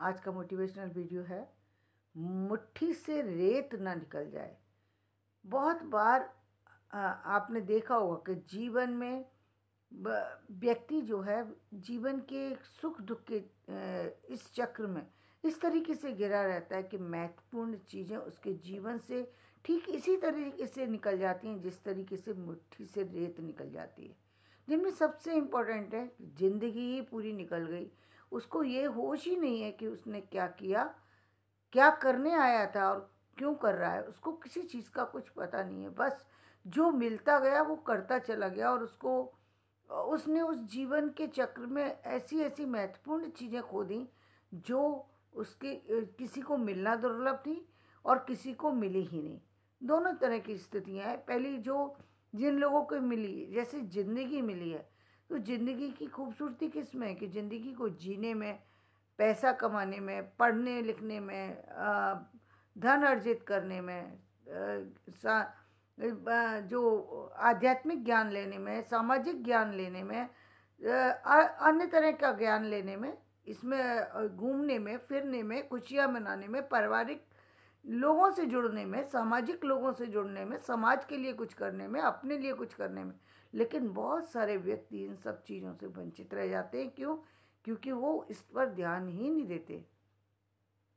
आज का motivational video है, मुट्ठी से रेत ना निकल जाए। बहुत बार आपने देखा होगा कि जीवन में व्यक्ति जो है जीवन के सुख दुख के इस चक्र में इस तरीके से घिरा रहता है कि महत्वपूर्ण चीज़ें उसके जीवन से ठीक इसी तरीके से निकल जाती हैं जिस तरीके से मुट्ठी से रेत निकल जाती है। जिनमें सबसे इम्पोर्टेंट है ज़िंदगी ही पूरी निकल गई, उसको ये होश ही नहीं है कि उसने क्या किया, क्या करने आया था और क्यों कर रहा है। उसको किसी चीज़ का कुछ पता नहीं है, बस जो मिलता गया वो करता चला गया और उसने उस जीवन के चक्र में ऐसी ऐसी महत्वपूर्ण चीज़ें खो दी जो उसके किसी को मिलना दुर्लभ थी और किसी को मिली ही नहीं। दोनों तरह की स्थितियाँ हैं। पहली जो जिन लोगों को मिली, जैसे ज़िंदगी मिली है, तो ज़िंदगी की खूबसूरती किस में है कि ज़िंदगी को जीने में, पैसा कमाने में, पढ़ने लिखने में, धन अर्जित करने में, जो आध्यात्मिक ज्ञान लेने में, सामाजिक ज्ञान लेने में, अन्य तरह का ज्ञान लेने में, इसमें घूमने में, फिरने में, खुशियाँ मनाने में, पारिवारिक लोगों से जुड़ने में, सामाजिक लोगों से जुड़ने में, समाज के लिए कुछ करने में, अपने लिए कुछ करने में। लेकिन बहुत सारे व्यक्ति इन सब चीज़ों से वंचित रह जाते हैं। क्यों? क्योंकि वो इस पर ध्यान ही नहीं देते।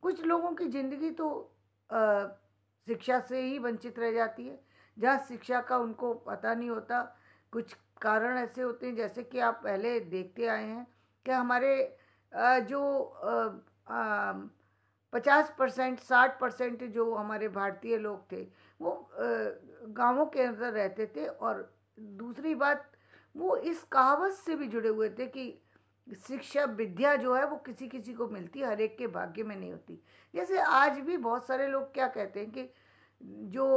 कुछ लोगों की ज़िंदगी तो शिक्षा से ही वंचित रह जाती है, जहाँ शिक्षा का उनको पता नहीं होता। कुछ कारण ऐसे होते हैं, जैसे कि आप पहले देखते आए हैं कि हमारे जो 50% 60% जो हमारे भारतीय लोग थे वो गांवों के अंदर रहते थे। और दूसरी बात, वो इस कहावत से भी जुड़े हुए थे कि शिक्षा विद्या जो है वो किसी किसी को मिलती है, हर एक के भाग्य में नहीं होती। जैसे आज भी बहुत सारे लोग क्या कहते हैं कि जो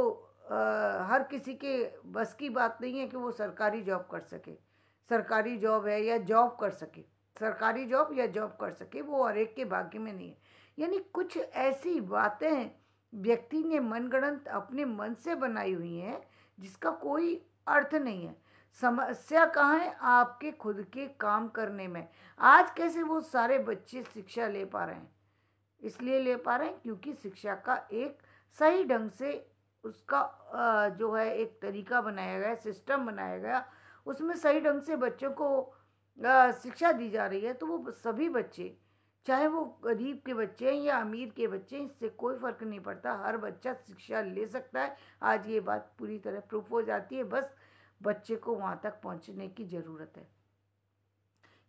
हर किसी के बस की बात नहीं है कि वो सरकारी जॉब कर सके, सरकारी जॉब है या जॉब कर सके, सरकारी जॉब या जॉब कर सके, वो हर एक के भाग्य में नहीं है। यानी कुछ ऐसी बातें व्यक्ति ने मनगढ़ंत अपने मन से बनाई हुई हैं जिसका कोई अर्थ नहीं है। समस्या कहाँ है? आपके खुद के काम करने में। आज कैसे वो सारे बच्चे शिक्षा ले पा रहे हैं? इसलिए ले पा रहे हैं क्योंकि शिक्षा का एक सही ढंग से उसका जो है एक तरीका बनाया गया, सिस्टम बनाया गया, उसमें सही ढंग से बच्चों को शिक्षा दी जा रही है। तो वो सभी बच्चे, चाहे वो गरीब के बच्चे हैं या अमीर के बच्चे हैं, इससे कोई फ़र्क नहीं पड़ता, हर बच्चा शिक्षा ले सकता है। आज ये बात पूरी तरह प्रूफ हो जाती है। बस बच्चे को वहाँ तक पहुँचने की ज़रूरत है,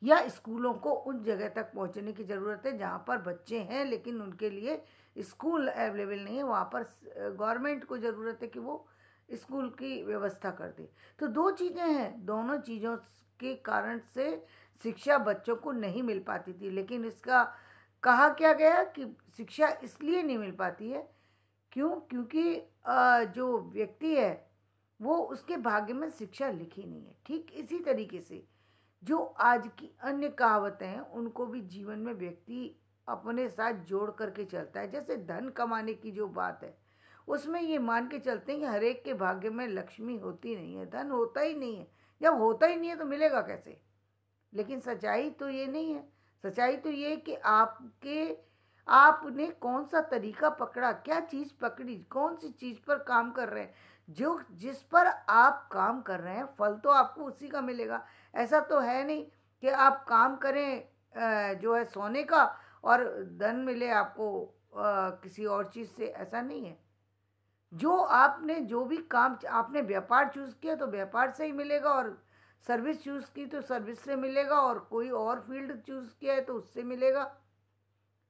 या स्कूलों को उन जगह तक पहुँचने की ज़रूरत है जहाँ पर बच्चे हैं लेकिन उनके लिए स्कूल अवेलेबल नहीं है। वहाँ पर गवर्नमेंट को ज़रूरत है कि वो स्कूल की व्यवस्था कर दे। तो दो चीज़ें हैं, दोनों चीज़ों के कारण से शिक्षा बच्चों को नहीं मिल पाती थी। लेकिन इसका कहा क्या गया कि शिक्षा इसलिए नहीं मिल पाती है क्यों? क्योंकि जो व्यक्ति है वो उसके भाग्य में शिक्षा लिखी नहीं है। ठीक इसी तरीके से जो आज की अन्य कहावतें हैं उनको भी जीवन में व्यक्ति अपने साथ जोड़ करके चलता है। जैसे धन कमाने की जो बात है, उसमें ये मान के चलते हैं कि हर एक के भाग्य में लक्ष्मी होती नहीं है, धन होता ही नहीं है। जब होता ही नहीं है तो मिलेगा कैसे? लेकिन सच्चाई तो ये नहीं है। सच्चाई तो ये है कि आपने कौन सा तरीका पकड़ा, क्या चीज़ पकड़ी, कौन सी चीज़ पर काम कर रहे हैं। जो जिस पर आप काम कर रहे हैं फल तो आपको उसी का मिलेगा। ऐसा तो है नहीं कि आप काम करें जो है सोने का और धन मिले आपको किसी और चीज़ से, ऐसा नहीं है। जो आपने जो भी काम, आपने व्यापार चूज़ किया तो व्यापार से ही मिलेगा, और सर्विस चूज़ की तो सर्विस से मिलेगा, और कोई और फील्ड चूज़ किया है तो उससे मिलेगा।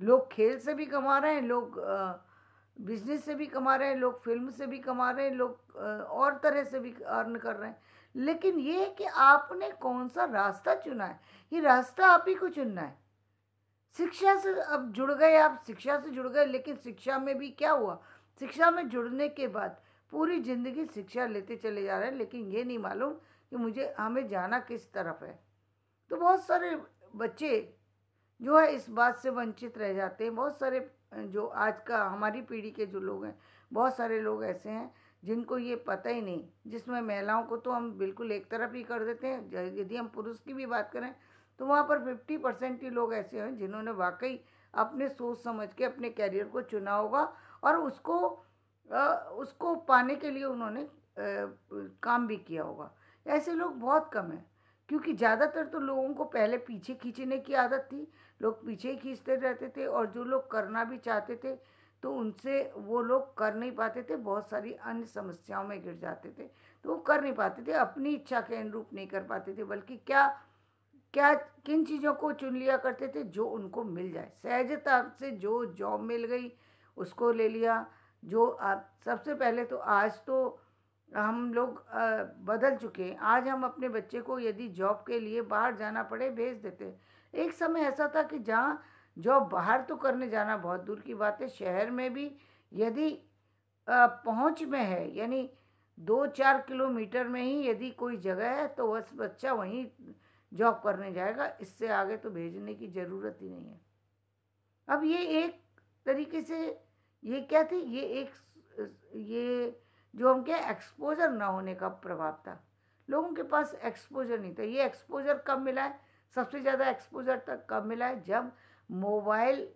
लोग खेल से भी कमा रहे हैं, लोग बिजनेस से भी कमा रहे हैं, लोग फिल्म से भी कमा रहे हैं, लोग और तरह से भी अर्न कर रहे हैं। लेकिन ये है कि आपने कौन सा रास्ता चुना है, ये रास्ता आप ही को चुनना है। शिक्षा से अब जुड़ गए, आप शिक्षा से जुड़ गए, लेकिन शिक्षा में भी क्या हुआ? शिक्षा में जुड़ने के बाद पूरी ज़िंदगी शिक्षा लेते चले जा रहे हैं, लेकिन ये नहीं मालूम कि हमें जाना किस तरफ है। तो बहुत सारे बच्चे जो है इस बात से वंचित रह जाते हैं। बहुत सारे जो आज का हमारी पीढ़ी के जो लोग हैं, बहुत सारे लोग ऐसे हैं जिनको ये पता ही नहीं। जिसमें महिलाओं को तो हम बिल्कुल एक तरफ ही कर देते हैं। यदि हम पुरुष की भी बात करें तो वहाँ पर 50% ही लोग ऐसे हैं जिन्होंने वाकई अपने सोच समझ के अपने कैरियर को चुना होगा और उसको पाने के लिए उन्होंने काम भी किया होगा। ऐसे लोग बहुत कम हैं, क्योंकि ज़्यादातर तो लोगों को पहले पीछे खींचने की आदत थी, लोग पीछे ही खींचते रहते थे, और जो लोग करना भी चाहते थे तो उनसे वो लोग कर नहीं पाते थे, बहुत सारी अन्य समस्याओं में गिर जाते थे, तो वो कर नहीं पाते थे, अपनी इच्छा के अनुरूप नहीं कर पाते थे, बल्कि क्या क्या किन चीज़ों को चुन लिया करते थे, जो उनको मिल जाए, सहजता से जो जॉब मिल गई उसको ले लिया। जो आप सबसे पहले तो आज तो हम लोग बदल चुके हैं, आज हम अपने बच्चे को यदि जॉब के लिए बाहर जाना पड़े भेज देते हैं। एक समय ऐसा था कि जहाँ जॉब बाहर तो करने जाना बहुत दूर की बात है, शहर में भी यदि पहुंच में है, यानी 2-4 किलोमीटर में ही यदि कोई जगह है तो बस बच्चा वहीं जॉब करने जाएगा, इससे आगे तो भेजने की ज़रूरत ही नहीं है। अब ये एक तरीके से ये क्या थी, ये जो हम क्या एक्सपोजर ना होने का प्रभाव था, लोगों के पास एक्सपोजर नहीं था। ये एक्सपोजर कब मिला है, सबसे ज़्यादा एक्सपोजर तक कब मिला है, जब मोबाइल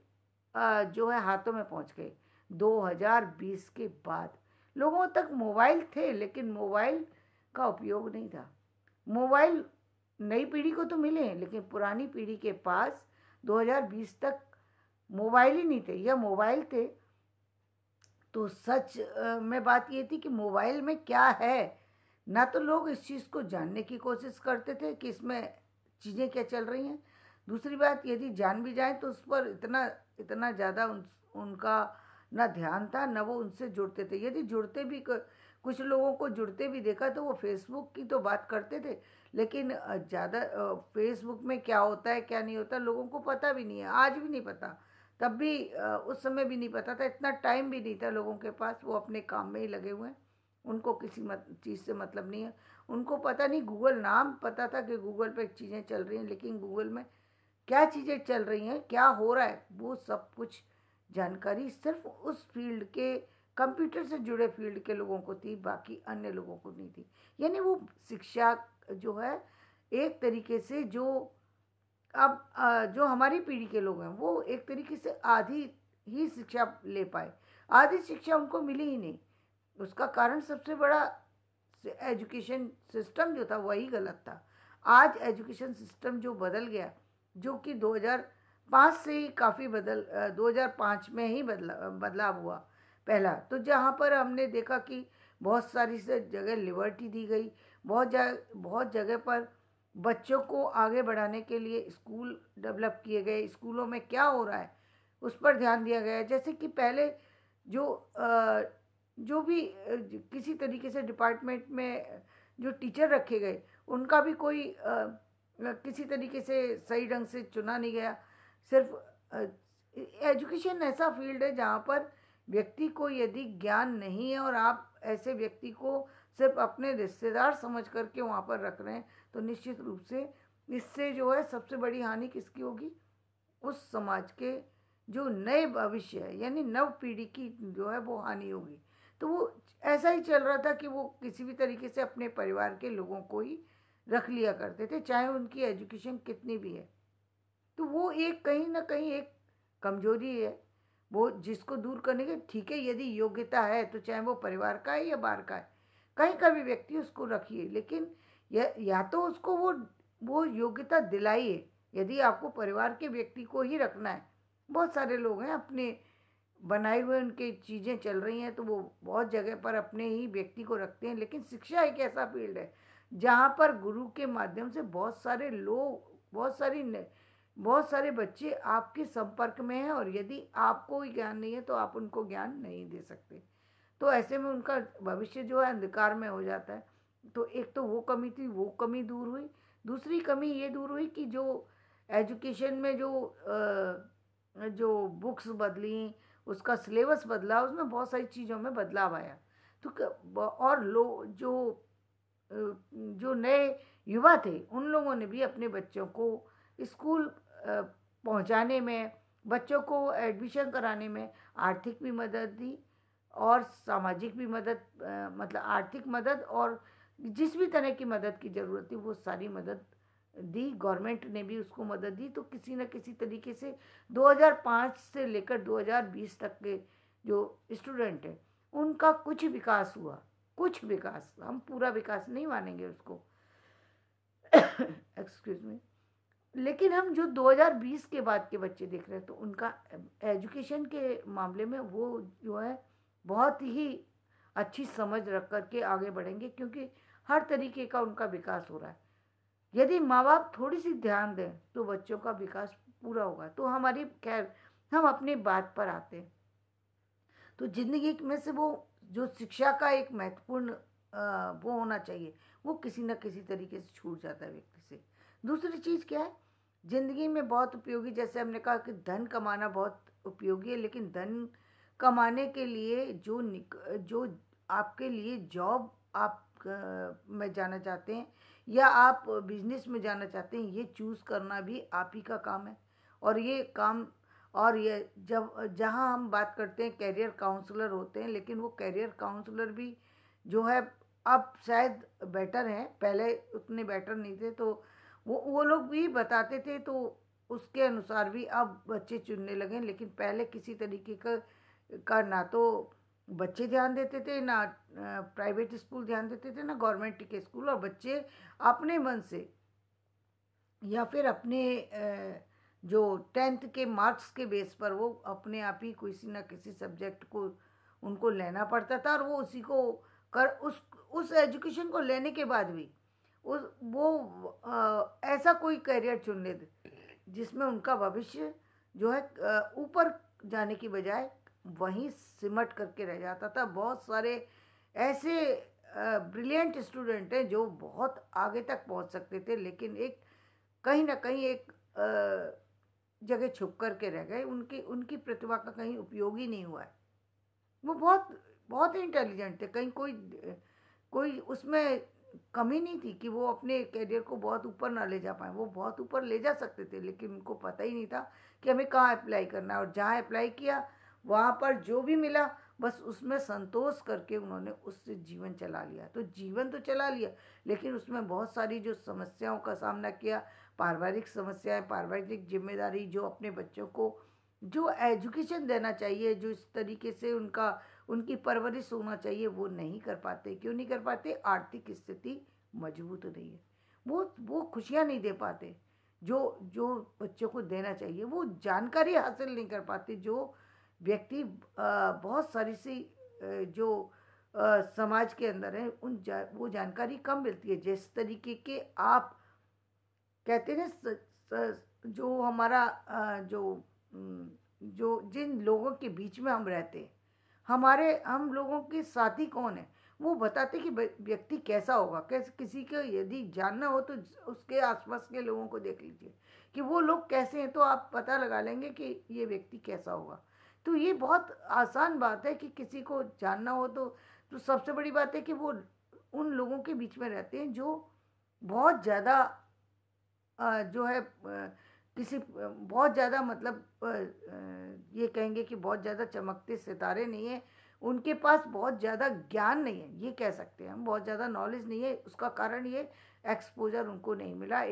जो है हाथों में पहुंच गए 2020 के बाद। लोगों तक मोबाइल थे लेकिन मोबाइल का उपयोग नहीं था। मोबाइल नई पीढ़ी को तो मिले हैं, लेकिन पुरानी पीढ़ी के पास 2020 तक मोबाइल ही नहीं थे, या मोबाइल थे तो सच में बात ये थी कि मोबाइल में क्या है, ना तो लोग इस चीज़ को जानने की कोशिश करते थे कि इसमें चीज़ें क्या चल रही हैं। दूसरी बात, यदि जान भी जाए तो उस पर इतना इतना ज़्यादा उनका ना ध्यान था, ना वो उनसे जुड़ते थे। यदि जुड़ते भी, कुछ लोगों को जुड़ते भी देखा तो वो फेसबुक की तो बात करते थे, लेकिन ज़्यादा फेसबुक में क्या होता है क्या नहीं होता लोगों को पता भी नहीं है, आज भी नहीं पता। तब भी उस समय भी नहीं पता था, इतना टाइम भी नहीं था लोगों के पास, वो अपने काम में ही लगे हुए हैं, उनको किसी चीज़ से मतलब नहीं है। उनको पता नहीं, गूगल नाम पता था कि गूगल पे चीज़ें चल रही हैं, लेकिन गूगल में क्या चीज़ें चल रही हैं, क्या हो रहा है, वो सब कुछ जानकारी सिर्फ उस फील्ड के, कंप्यूटर से जुड़े फील्ड के लोगों को थी, बाकी अन्य लोगों को नहीं थी। यानी वो शिक्षा जो है एक तरीके से अब जो हमारी पीढ़ी के लोग हैं वो एक तरीके से आधी ही शिक्षा ले पाए, आधी शिक्षा उनको मिली ही नहीं। उसका कारण सबसे बड़ा एजुकेशन सिस्टम जो था वही गलत था। आज एजुकेशन सिस्टम जो बदल गया, जो कि 2005 से ही काफ़ी 2005 में ही बदलाव हुआ पहला, तो जहाँ पर हमने देखा कि बहुत सारी से जगह लिबर्टी दी गई, बहुत जगह पर बच्चों को आगे बढ़ाने के लिए स्कूल डेवलप किए गए, स्कूलों में क्या हो रहा है उस पर ध्यान दिया गया। जैसे कि पहले जो भी किसी तरीके से डिपार्टमेंट में जो टीचर रखे गए, उनका भी कोई किसी तरीके से सही ढंग से चुना नहीं गया। सिर्फ एजुकेशन ऐसा फील्ड है जहाँ पर व्यक्ति को यदि ज्ञान नहीं है और आप ऐसे व्यक्ति को सिर्फ अपने रिश्तेदार समझ करके वहाँ पर रख रहे हैं, तो निश्चित रूप से इससे जो है सबसे बड़ी हानि किसकी होगी, उस समाज के जो नए भविष्य है, यानी नव पीढ़ी की जो है वो हानि होगी। तो वो ऐसा ही चल रहा था कि वो किसी भी तरीके से अपने परिवार के लोगों को ही रख लिया करते थे, चाहे उनकी एजुकेशन कितनी भी है। तो वो एक कहीं ना कहीं एक कमजोरी है, वो जिसको दूर करने के, ठीक है यदि योग्यता है तो चाहे वो परिवार का है या बाहर का है, कहीं का भी व्यक्ति उसको रखिए, लेकिन या तो उसको वो योग्यता दिलाइए। यदि आपको परिवार के व्यक्ति को ही रखना है, बहुत सारे लोग हैं अपने बनाए हुए उनके चीज़ें चल रही हैं, तो वो बहुत जगह पर अपने ही व्यक्ति को रखते हैं। लेकिन शिक्षा एक ऐसा फील्ड है जहाँ पर गुरु के माध्यम से बहुत सारे लोग, बहुत सारे बच्चे आपके संपर्क में हैं, और यदि आपको ही ज्ञान नहीं है तो आप उनको ज्ञान नहीं दे सकते। तो ऐसे में उनका भविष्य जो है अंधकार में हो जाता है। तो एक तो वो कमी थी, वो कमी दूर हुई। दूसरी कमी ये दूर हुई कि जो एजुकेशन में जो बुक्स बदली, उसका सिलेबस बदला, उसमें बहुत सारी चीज़ों में बदलाव आया। तो और जो नए युवा थे उन लोगों ने भी अपने बच्चों को स्कूल पहुंचाने में, बच्चों को एडमिशन कराने में आर्थिक भी मदद दी और सामाजिक भी मदद, मतलब आर्थिक मदद और जिस भी तरह की मदद की ज़रूरत थी वो सारी मदद दी, गवर्नमेंट ने भी उसको मदद दी। तो किसी न किसी तरीके से 2005 से लेकर 2020 तक के जो स्टूडेंट हैं उनका कुछ विकास हुआ, कुछ विकास, हम पूरा विकास नहीं मानेंगे उसको एक्सक्यूज मी। लेकिन हम जो 2020 के बाद के बच्चे देख रहे हैं तो उनका एजुकेशन के मामले में वो जो है बहुत ही अच्छी समझ रख कर के आगे बढ़ेंगे, क्योंकि हर तरीके का उनका विकास हो रहा है। यदि माँ बाप थोड़ी सी ध्यान दें तो बच्चों का विकास पूरा होगा। तो हमारी, खैर हम अपनी बात पर आते हैं। तो जिंदगी में से वो जो शिक्षा का एक महत्वपूर्ण वो होना चाहिए, वो किसी न किसी तरीके से छूट जाता है व्यक्ति से। दूसरी चीज़ क्या है, ज़िंदगी में बहुत उपयोगी, जैसे हमने कहा कि धन कमाना बहुत उपयोगी है, लेकिन धन कमाने के लिए जो आपके लिए जॉब आप में जाना चाहते हैं या आप बिजनेस में जाना चाहते हैं, ये चूज़ करना भी आप ही का काम है। और ये काम, और ये जब जहाँ हम बात करते हैं कैरियर काउंसलर होते हैं, लेकिन वो कैरियर काउंसलर भी जो है अब शायद बेटर हैं, पहले उतने बेटर नहीं थे। तो वो लोग भी बताते थे, तो उसके अनुसार भी अब बच्चे चुनने लगे। लेकिन पहले किसी तरीके का ना तो बच्चे ध्यान देते थे, ना प्राइवेट स्कूल ध्यान देते थे, ना गवर्नमेंट के स्कूल। और बच्चे अपने मन से या फिर अपने जो 10th के मार्क्स के बेस पर वो अपने आप ही किसी ना किसी सब्जेक्ट को उनको लेना पड़ता था, और वो उसी को कर उस एजुकेशन को लेने के बाद भी ऐसा कोई करियर चुन लेते जिसमें उनका भविष्य जो है ऊपर जाने की बजाय वहीं सिमट करके रह जाता था। बहुत सारे ऐसे ब्रिलियंट स्टूडेंट हैं जो बहुत आगे तक पहुंच सकते थे, लेकिन एक कहीं ना कहीं एक जगह छुप करके रह गए। उनकी प्रतिभा का कहीं उपयोग ही नहीं हुआ है। वो बहुत बहुत इंटेलिजेंट थे, कहीं कोई उसमें कमी नहीं थी कि वो अपने करियर को बहुत ऊपर ना ले जा पाए। वो बहुत ऊपर ले जा सकते थे, लेकिन उनको पता ही नहीं था कि हमें कहाँ अप्लाई करना है। और जहाँ अप्लाई किया वहाँ पर जो भी मिला बस उसमें संतोष करके उन्होंने उससे जीवन चला लिया। तो जीवन तो चला लिया, लेकिन उसमें बहुत सारी जो समस्याओं का सामना किया, पारिवारिक समस्याएं, पारिवारिक जिम्मेदारी, जो अपने बच्चों को जो एजुकेशन देना चाहिए, जो इस तरीके से उनकी परवरिश होना चाहिए, वो नहीं कर पाते। क्यों नहीं कर पाते? आर्थिक स्थिति मजबूत नहीं है। वो खुशियाँ नहीं दे पाते जो जो बच्चों को देना चाहिए। वो जानकारी हासिल नहीं कर पाते। जो व्यक्ति बहुत सारी सी जो समाज के अंदर है वो जानकारी कम मिलती है। जिस तरीके के आप कहते हैं जो हमारा जो जिन लोगों के बीच में हम रहते हैं, हम लोगों के साथी कौन है, वो बताते कि व्यक्ति कैसा होगा। कैसे किसी को यदि जानना हो तो उसके आसपास के लोगों को देख लीजिए कि वो लोग कैसे हैं, तो आप पता लगा लेंगे कि ये व्यक्ति कैसा होगा। तो ये बहुत आसान बात है कि किसी को जानना हो तो सबसे बड़ी बात है कि वो उन लोगों के बीच में रहते हैं जो बहुत ज़्यादा जो है किसी बहुत ज़्यादा मतलब ये कहेंगे कि बहुत ज़्यादा चमकते सितारे नहीं है, उनके पास बहुत ज़्यादा ज्ञान नहीं है, ये कह सकते हैं हम, बहुत ज़्यादा नॉलेज नहीं है। उसका कारण ये एक्सपोजर उनको नहीं मिला।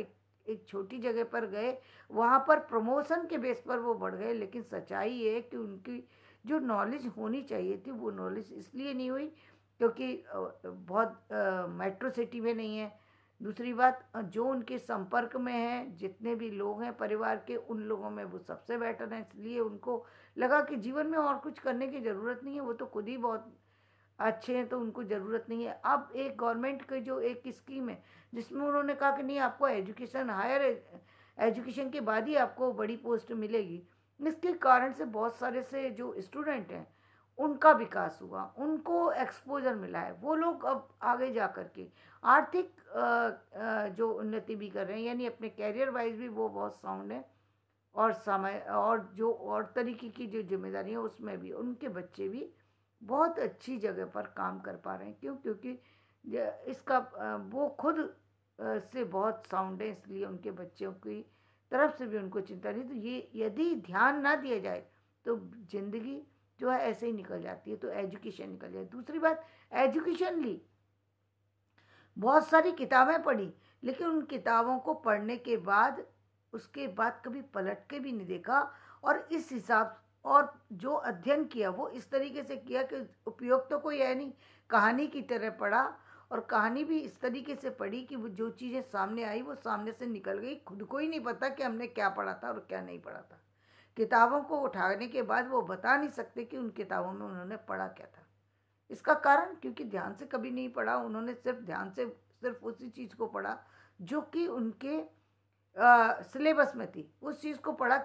एक छोटी जगह पर गए, वहाँ पर प्रमोशन के बेस पर वो बढ़ गए, लेकिन सच्चाई ये है कि उनकी जो नॉलेज होनी चाहिए थी वो नॉलेज इसलिए नहीं हुई क्योंकि बहुत मेट्रो सिटी में नहीं है। दूसरी बात, जो उनके संपर्क में है, जितने भी लोग हैं परिवार के, उन लोगों में वो सबसे बेटर है, इसलिए उनको लगा कि जीवन में और कुछ करने की ज़रूरत नहीं है, वो तो खुद ही बहुत अच्छे हैं, तो उनको ज़रूरत नहीं है। अब एक गवर्नमेंट की जो एक स्कीम है जिसमें उन्होंने कहा कि नहीं, आपको हायर एजुकेशन के बाद ही आपको बड़ी पोस्ट मिलेगी। इसके कारण से बहुत सारे से जो स्टूडेंट हैं उनका विकास हुआ, उनको एक्सपोजर मिला है। वो लोग अब आगे जा कर के आर्थिक जो उन्नति भी कर रहे हैं, यानी अपने कैरियर वाइज भी वो बहुत साउंड है। और समय और जो और तरीके की जो जिम्मेदारी है उसमें भी उनके बच्चे भी बहुत अच्छी जगह पर काम कर पा रहे हैं। क्यों? क्योंकि इसका वो खुद से बहुत साउंड है, इसलिए उनके बच्चों की तरफ से भी उनको चिंता नहीं। तो ये यदि ध्यान ना दिया जाए तो जिंदगी जो है ऐसे ही निकल जाती है। तो एजुकेशन निकल जाए। दूसरी बात, एजुकेशन ली, बहुत सारी किताबें पढ़ी, लेकिन उन किताबों को पढ़ने के बाद उसके बाद कभी पलट के भी नहीं देखा। और इस हिसाब और जो अध्ययन किया वो इस तरीके से किया कि उपयोग तो कोई है नहीं, कहानी की तरह पढ़ा। और कहानी भी इस तरीके से पढ़ी कि वो जो चीज़ें सामने आई वो सामने से निकल गई, खुद को ही नहीं पता कि हमने क्या पढ़ा था और क्या नहीं पढ़ा था। किताबों को उठाने के बाद वो बता नहीं सकते कि उन किताबों में उन्होंने पढ़ा क्या था। इसका कारण क्योंकि ध्यान से कभी नहीं पढ़ा, उन्होंने सिर्फ ध्यान से सिर्फ उसी चीज़ को पढ़ा जो कि उनके सिलेबस में थी, उस चीज़ को पढ़ा